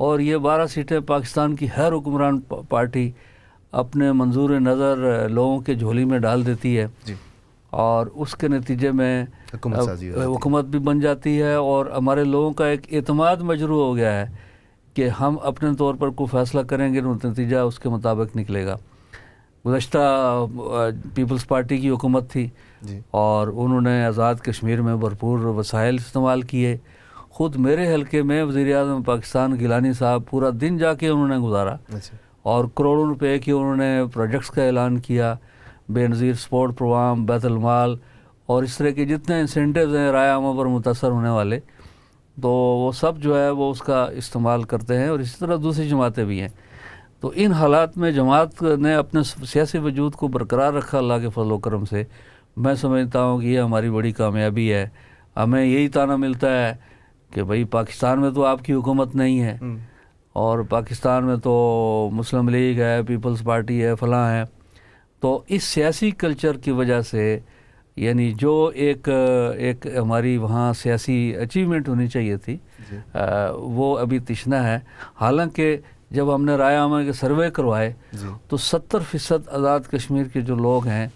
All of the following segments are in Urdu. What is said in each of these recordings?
اور یہ 12 سیٹیں پاکستان کی ہر حکمران پارٹی اپنے منظور نظر لوگوں کے جھولی میں ڈال دیتی ہے جی، اور اس کے نتیجے میں حکومت سازی ہو جاتی ہے۔ حکومت بھی بن جاتی ہے اور ہمارے لوگوں کا ایک اعتماد مجروح ہو گیا ہے کہ ہم اپنے طور پر کوئی فیصلہ کریں گے تو نتیجہ اس کے مطابق نکلے گا۔ گزشتہ پیپلز پارٹی کی حکومت تھی جی، اور انہوں نے آزاد کشمیر میں بھرپور وسائل استعمال کیے۔ خود میرے حلقے میں وزیر اعظم پاکستان گیلانی صاحب پورا دن جا کے انہوں نے گزارا اچھا، اور کروڑوں روپے کی انہوں نے پروجیکٹس کا اعلان کیا، بے نظیر سپورٹ پروگرام، بیت المال اور اس طرح کے جتنے انسینٹیوز ہیں رائے عامہ پر متاثر ہونے والے، تو وہ سب جو ہے وہ اس کا استعمال کرتے ہیں اور اسی طرح دوسری جماعتیں بھی ہیں۔ تو ان حالات میں جماعت نے اپنے سیاسی وجود کو برقرار رکھا اللہ کے فضل و کرم سے۔ میں سمجھتا ہوں کہ یہ ہماری بڑی کامیابی ہے۔ ہمیں یہی طعنہ ملتا ہے کہ بھئی پاکستان میں تو آپ کی حکومت نہیں ہے اور پاکستان میں تو مسلم لیگ ہے، پیپلز پارٹی ہے، فلاں ہے۔ تو اس سیاسی کلچر کی وجہ سے یعنی جو ایک ہماری وہاں سیاسی اچیومنٹ ہونی چاہیے تھی وہ ابھی تشنہ ہے۔ حالانکہ جب ہم نے رائے عامہ کے سروے کروائے تو 70% آزاد کشمیر کے جو لوگ ہیں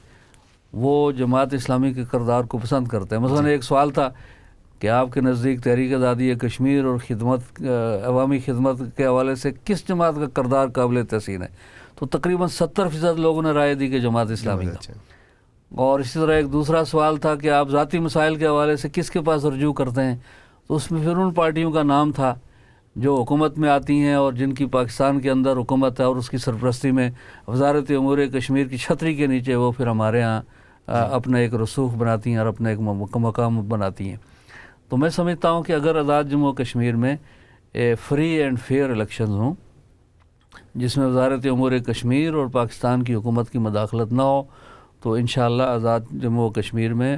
وہ جماعت اسلامی کے کردار کو پسند کرتے ہیں۔ مثلا ایک سوال تھا کہ آپ کے نزدیک تحریک آزادی کشمیر اور خدمت عوامی خدمت کے حوالے سے کس جماعت کا کردار قابل تحسین ہے، تو تقریباً 70% لوگوں نے رائے دی کہ جماعت اسلامی کا۔ اور اسی طرح ایک دوسرا سوال تھا کہ آپ ذاتی مسائل کے حوالے سے کس کے پاس رجوع کرتے ہیں، تو اس میں پھر ان پارٹیوں کا نام تھا جو حکومت میں آتی ہیں اور جن کی پاکستان کے اندر حکومت ہے اور اس کی سرپرستی میں وزارت امور کشمیر کی چھتری کے نیچے وہ پھر ہمارے ہاں اپنا ایک رسوخ بناتی ہیں اور اپنا ایک مقام بناتی ہیں۔ تو میں سمجھتا ہوں کہ اگر آزاد جموں کشمیر میں فری اینڈ فیئر الیکشنز ہوں جس میں وزارت امور کشمیر اور پاکستان کی حکومت کی مداخلت نہ ہو، تو انشاءاللہ آزاد جموں کشمیر میں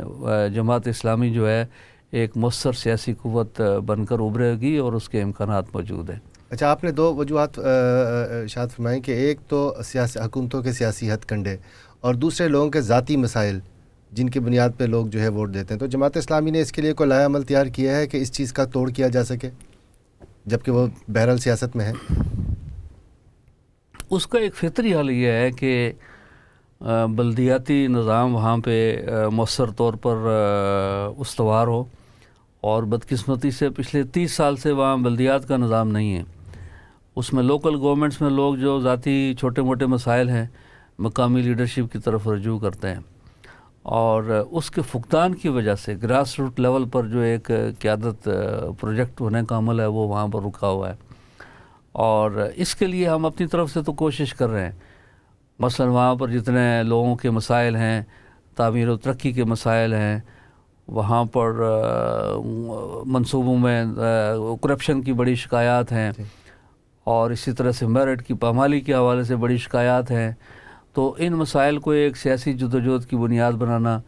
جماعت اسلامی جو ہے ایک مؤثر سیاسی قوت بن کر ابھرے گی اور اس کے امکانات موجود ہیں۔ اچھا، آپ نے دو وجوہات ارشاد فرمائیں کہ ایک تو حکومتوں کے سیاسی ہتھ کنڈے اور دوسرے لوگوں کے ذاتی مسائل جن کی بنیاد پہ لوگ جو ہے ووٹ دیتے ہیں۔ تو جماعت اسلامی نے اس کے لیے کوئی لائحہ عمل تیار کیا ہے کہ اس چیز کا توڑ کیا جا سکے جبکہ وہ بہرحال سیاست میں ہے؟ اس کا ایک فطری حل یہ ہے کہ بلدیاتی نظام وہاں پہ مؤثر طور پر استوار ہو، اور بدقسمتی سے پچھلے 30 سال سے وہاں بلدیات کا نظام نہیں ہے۔ اس میں لوکل گورنمنٹس میں لوگ جو ذاتی چھوٹے موٹے مسائل ہیں مقامی لیڈرشپ کی طرف رجوع کرتے ہیں، اور اس کے فقدان کی وجہ سے گراس روٹ لیول پر جو ایک قیادت پروجیکٹ ہونے کا عمل ہے وہ وہاں پر رکا ہوا ہے۔ اور اس کے لیے ہم اپنی طرف سے تو کوشش کر رہے ہیں۔ مثلا وہاں پر جتنے لوگوں کے مسائل ہیں، تعمیر و ترقی کے مسائل ہیں، وہاں پر منصوبوں میں کرپشن کی بڑی شکایات ہیں، اور اسی طرح سے میرٹ کی پامالی کے حوالے سے بڑی شکایات ہیں۔ تو ان مسائل کو ایک سیاسی جدوجہد کی بنیاد بنانا،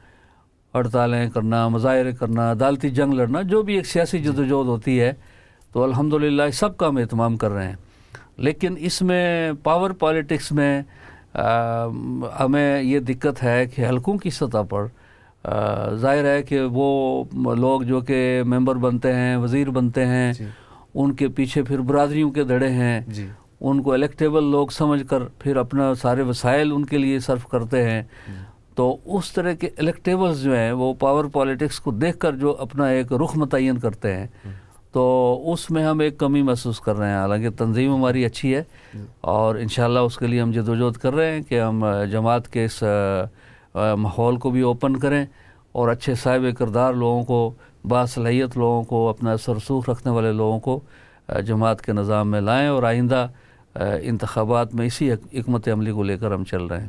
ہڑتالیں کرنا، مظاہرے کرنا، عدالتی جنگ لڑنا، جو بھی ایک سیاسی جدوجہد ہوتی ہے، تو الحمدللہ اس سب کا ہم اہتمام کر رہے ہیں۔ لیکن اس میں پاور پالیٹکس میں ہمیں یہ دقت ہے کہ حلقوں کی سطح پر ظاہر ہے کہ وہ لوگ جو کہ ممبر بنتے ہیں، وزیر بنتے ہیں، ان کے پیچھے پھر برادریوں کے دھڑے ہیں، ان کو الیکٹیبل لوگ سمجھ کر پھر اپنا سارے وسائل ان کے لیے صرف کرتے ہیں۔ تو اس طرح کے الیکٹیبلز جو ہیں وہ پاور پالیٹکس کو دیکھ کر جو اپنا ایک رخ متعین کرتے ہیں، تو اس میں ہم ایک کمی محسوس کر رہے ہیں۔ حالانکہ تنظیم ہماری اچھی ہے اور انشاءاللہ اس کے لیے ہم جدوجہد کر رہے ہیں کہ ہم جماعت کے اس ماحول کو بھی اوپن کریں اور اچھے صاحب کردار لوگوں کو، باصلاحیت لوگوں کو، اپنا اثر رسوخ رکھنے والے لوگوں کو جماعت کے نظام میں لائیں، اور آئندہ انتخابات میں اسی حکمت عملی کو لے کر ہم چل رہے ہیں۔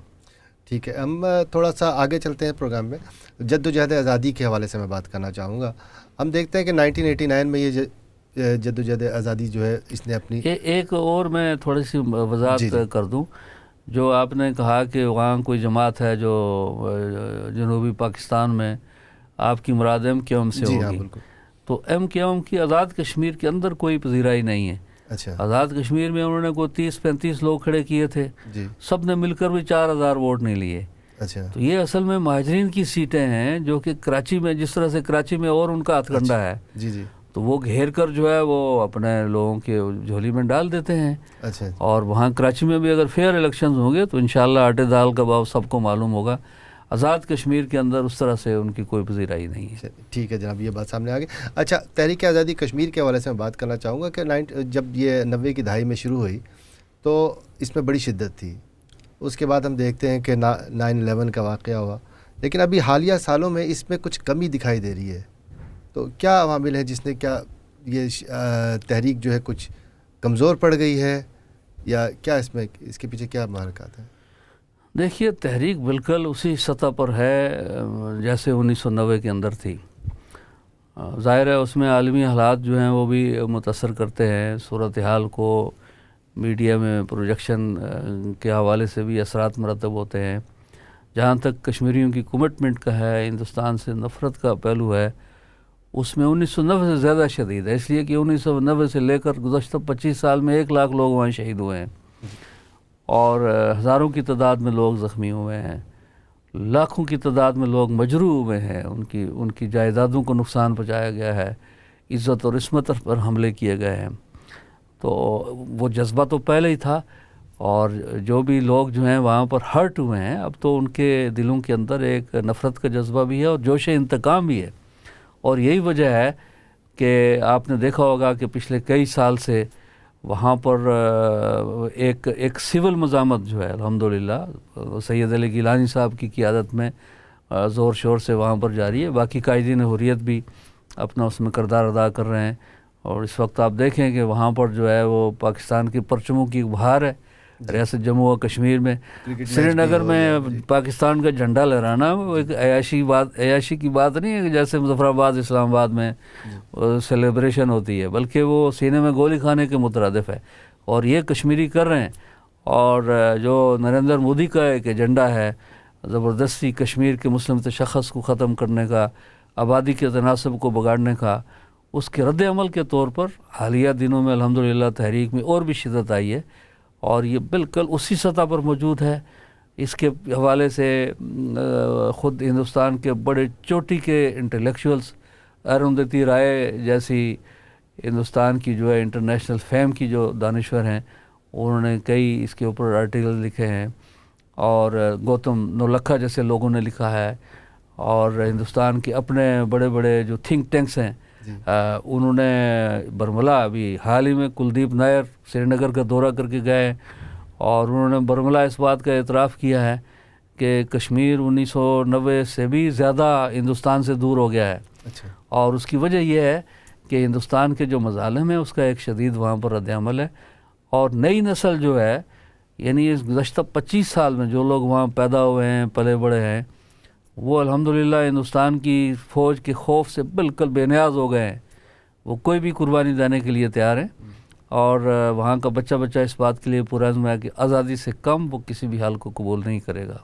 ٹھیک ہے، ہم تھوڑا سا آگے چلتے ہیں پروگرام میں۔ جد و جہد آزادی کے حوالے سے میں بات کرنا چاہوں گا۔ ہم دیکھتے ہیں کہ 1989 میں یہ جد و جہد آزادی جو ہے اس نے اپنی ایک اور میں تھوڑی سی وضاحت کر دوں۔ جو آپ نے کہا کہ وہاں کوئی جماعت ہے جو جنوبی پاکستان میں، آپ کی مراد ایم کیو ایم سے ہوگی، تو ایم کیو ایم کی آزاد کشمیر کے اندر کوئی پذیرائی نہیں ہے۔ اچھا، آزاد کشمیر میں انہوں نے کوئی 30-35 لوگ کھڑے کیے تھے، سب نے مل کر بھی 4000 ووٹ نہیں لیے۔ اچھا، تو یہ اصل میں مہاجرین کی سیٹیں ہیں جو کہ کراچی میں، جس طرح سے کراچی میں اور ان کا ہتھ کنڈا ہے، تو وہ گھیر کر جو ہے وہ اپنے لوگوں کے جھولی میں ڈال دیتے ہیں. اچھا اور وہاں کراچی میں بھی اگر فیئر الیکشنز ہوں گے تو انشاءاللہ آٹے دال کا بھاؤ سب کو معلوم ہوگا. آزاد کشمیر کے اندر اس طرح سے ان کی کوئی پذیرائی نہیں ہے. ٹھیک ہے جناب, یہ بات سامنے آ گئی. اچھا, تحریک آزادی کشمیر کے حوالے سے میں بات کرنا چاہوں گا کہ جب یہ 90 کی دہائی میں شروع ہوئی تو اس میں بڑی شدت تھی. اس کے بعد ہم دیکھتے ہیں کہ 9/11 کا واقعہ ہوا, لیکن ابھی حالیہ سالوں میں اس میں کچھ کمی دکھائی دے رہی ہے. تو کیا عوامل ہیں جس نے کیا یہ تحریک جو ہے کچھ کمزور پڑ گئی ہے, یا کیا اس کے پیچھے کیا محرکات ہیں؟ دیکھیے, تحریک بالکل اسی سطح پر ہے جیسے 1990 کے اندر تھی. ظاہر ہے اس میں عالمی حالات جو ہیں وہ بھی متاثر کرتے ہیں, صورتحال کو میڈیا میں پروجیکشن کے حوالے سے بھی اثرات مرتب ہوتے ہیں. جہاں تک کشمیریوں کی کمٹمنٹ کا ہے, ہندوستان سے نفرت کا پہلو ہے, اس میں 1990 سے زیادہ شدید ہے, اس لیے کہ 1990 سے لے کر گزشتہ 25 سال میں 1 لاکھ لوگ وہاں شہید ہوئے ہیں اور ہزاروں کی تعداد میں لوگ زخمی ہوئے ہیں, لاکھوں کی تعداد میں لوگ مجروح ہوئے ہیں, ان کی جائیدادوں کو نقصان پہنچایا گیا ہے, عزت اور عصمت پر حملے کیے گئے ہیں. تو وہ جذبہ تو پہلے ہی تھا, اور جو بھی لوگ جو ہیں وہاں پر ہرٹ ہوئے ہیں, اب تو ان کے دلوں کے اندر ایک نفرت کا جذبہ بھی ہے اور جوش انتقام بھی ہے. اور یہی وجہ ہے کہ آپ نے دیکھا ہوگا کہ پچھلے کئی سال سے وہاں پر ایک سول مزاحمت جو ہے الحمدللہ سید علی گیلانی صاحب کی قیادت میں زور شور سے وہاں پر جاری ہے. باقی قائدین حریت بھی اپنا اس میں کردار ادا کر رہے ہیں, اور اس وقت آپ دیکھیں کہ وہاں پر جو ہے وہ پاکستان کے پرچموں کی بہار ہے. ریاست جموں و کشمیر میں سری نگر میں پاکستان کا جھنڈا لہرانا وہ ایک عیاشی کی بات نہیں ہے کہ جیسے مظفر آباد اسلام آباد میں سیلیبریشن ہوتی ہے, بلکہ وہ سینے میں گولی کھانے کے مترادف ہے. اور یہ کشمیری کر رہے ہیں. اور جو نریندر مودی کا ایک ایجنڈا ہے زبردستی کشمیر کے مسلم تشخص کو ختم کرنے کا, آبادی کے تناسب کو بگاڑنے کا, اس کے رد عمل کے طور پر حالیہ دنوں میں الحمدللہ تحریک میں اور بھی شدت آئی ہے, اور یہ بالکل اسی سطح پر موجود ہے. اس کے حوالے سے خود ہندوستان کے بڑے چوٹی کے انٹلیکچوئلس, اروندھتی رائے جیسی ہندوستان کی جو ہے انٹرنیشنل فیم کی جو دانشور ہیں, انہوں نے کئی اس کے اوپر آرٹیکل لکھے ہیں, اور گوتم نولکھا جیسے لوگوں نے لکھا ہے, اور ہندوستان کے اپنے بڑے بڑے جو تھنک ٹینکس ہیں انہوں نے برملا ابھی حال ہی میں کلدیپ نائر سری نگر کا دورہ کر کے گئے, اور انہوں نے برملا اس بات کا اعتراف کیا ہے کہ کشمیر 1990 سے بھی زیادہ ہندوستان سے دور ہو گیا ہے. اور اس کی وجہ یہ ہے کہ ہندوستان کے جو مظالم ہیں اس کا ایک شدید وہاں پر رد عمل ہے, اور نئی نسل جو ہے یعنی اس گزشتہ 25 سال میں جو لوگ وہاں پیدا ہوئے ہیں, پلے بڑے ہیں, وہ الحمدللہ ہندوستان کی فوج کے خوف سے بالکل بے نیاز ہو گئے ہیں. وہ کوئی بھی قربانی دینے کے لیے تیار ہیں, اور وہاں کا بچہ اس بات کے لیے پرعزم ہے کہ آزادی سے کم وہ کسی بھی حال کو قبول نہیں کرے گا.